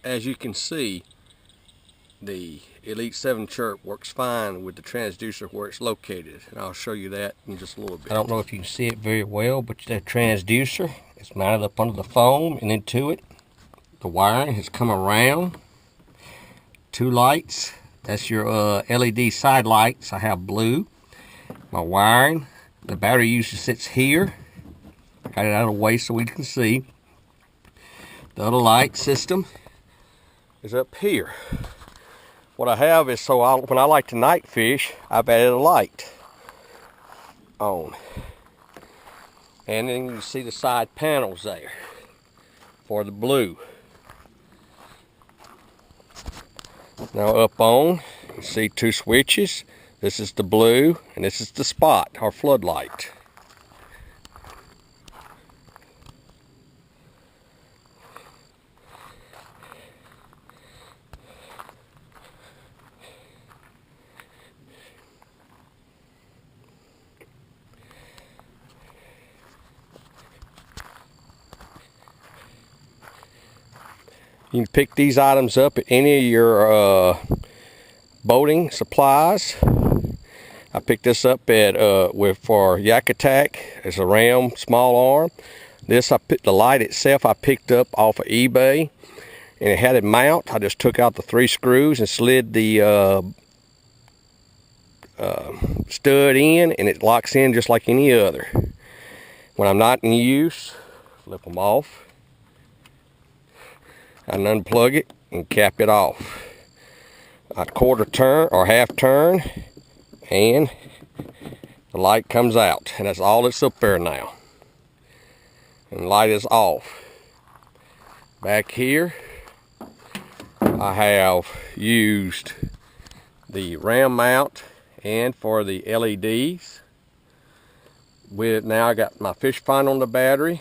as you can see, the Elite 7 chirp works fine with the transducer where it's located, and I'll show you that in just a little bit. I don't know if you can see it very well, but the transducer is mounted up under the foam and into it. The wiring has come around. 2 lights. That's your LED side lights. I have blue. My wiring. The battery usually sits here. Got it out of the way so we can see. The other light system is up here. What I have is when I like to night fish, I've added a light on. And then you see the side panels there for the blue. Now up on, you see 2 switches. This is the blue and this is the spot, our floodlight. You can pick these items up at any of your boating supplies. I picked this up at for Yak Attack. It's a Ram small arm. The light itself I picked up off of eBay, and it had a mount. I just took out the 3 screws and slid the stud in, and it locks in just like any other. When I'm not in use, flip them off. I unplug it and cap it off. A quarter turn or half turn, and the light comes out, and that's all that's up there now. And the light is off. Back here, I have used the Ram mount and for the LEDs. With now I got my fish finder on the battery.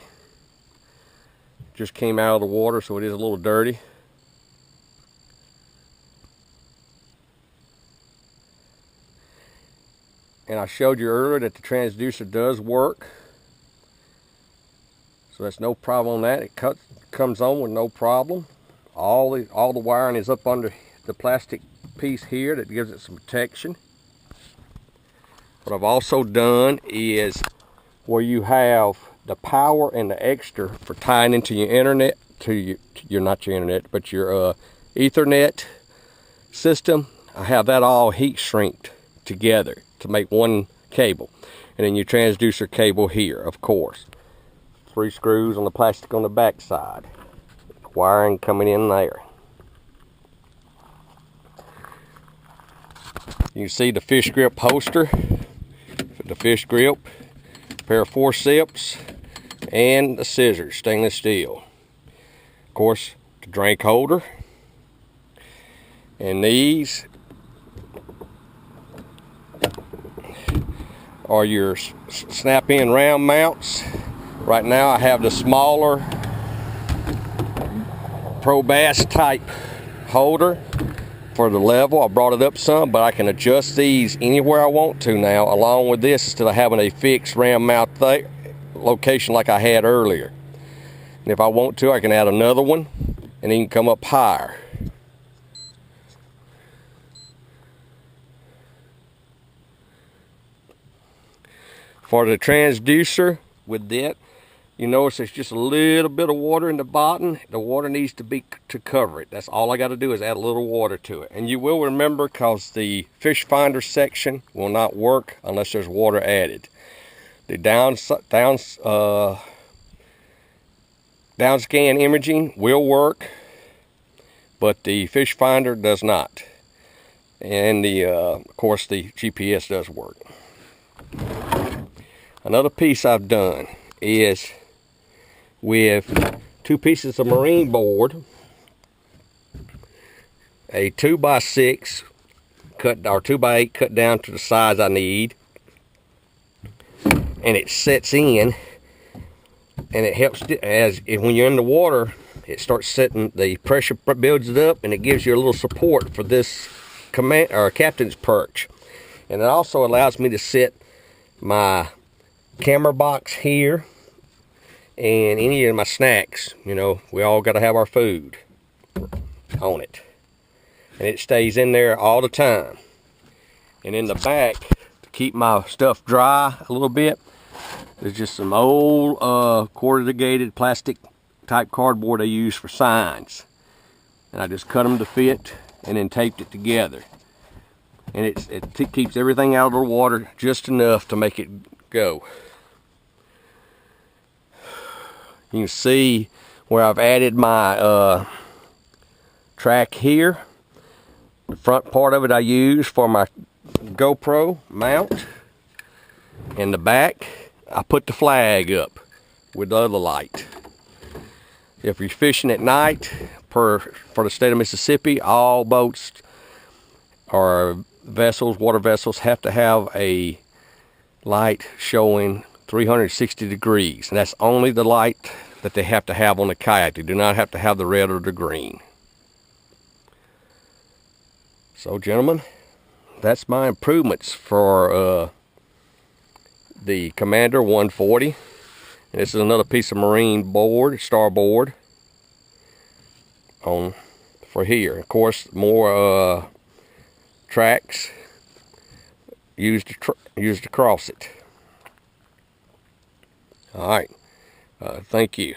Just came out of the water, so it is a little dirty. And I showed you earlier that the transducer does work. So that's no problem on that. It comes on with no problem. All the wiring is up under the plastic piece here that gives it some protection. What I've also done is where you have the power and the extra for tying into your internet, not your internet, but your Ethernet system. I have that all heat shrinked together to make one cable. And then your transducer cable here, of course. 3 screws on the plastic on the back side. Wiring coming in there. You can see the fish grip holster, the fish grip, pair of forceps, and the scissors, stainless steel. Of course, the drink holder. And these are your snap-in round mounts. Right now I have the smaller Pro Bass type holder for the level. I brought it up some, but I can adjust these anywhere I want to now, along with this, instead of having a fixed ram mount location like I had earlier. And if I want to, I can add another one, and it can come up higher. For the transducer, with that, you notice there's just a little bit of water in the bottom. The water needs to be to cover it. That's all I got to do is add a little water to it. And you will remember, because the fish finder section will not work unless there's water added. The down scan imaging will work, but the fish finder does not. And of course the GPS does work. Another piece I've done is with 2 pieces of marine board, a 2x6 cut, or 2x8 cut down to the size I need, and it sets in, and it helps when you're in the water, it starts setting, the pressure builds it up, and it gives you a little support for this command or captain's perch. And it also allows me to set my camera box here and any of my snacks. You know, we all got to have our food. on it. And it stays in there all the time. And in the back, to keep my stuff dry a little bit, there's just some old corrugated plastic type cardboard I use for signs. And I just cut them to fit and then taped it together. And it keeps everything out of the water just enough to make it go. You can see where I've added my track here. The front part of it I use for my GoPro mount. In the back, I put the flag up with the other light. If you're fishing at night, for the state of Mississippi, all boats or vessels, water vessels, have to have a light showing 360 degrees. And that's only the light that they have to have on the kayak. They do not have to have the red or the green. So, gentlemen, that's my improvements for the Commander 140. And this is another piece of marine board, starboard, for here. Of course, more tracks used to cross it. All right. Thank you.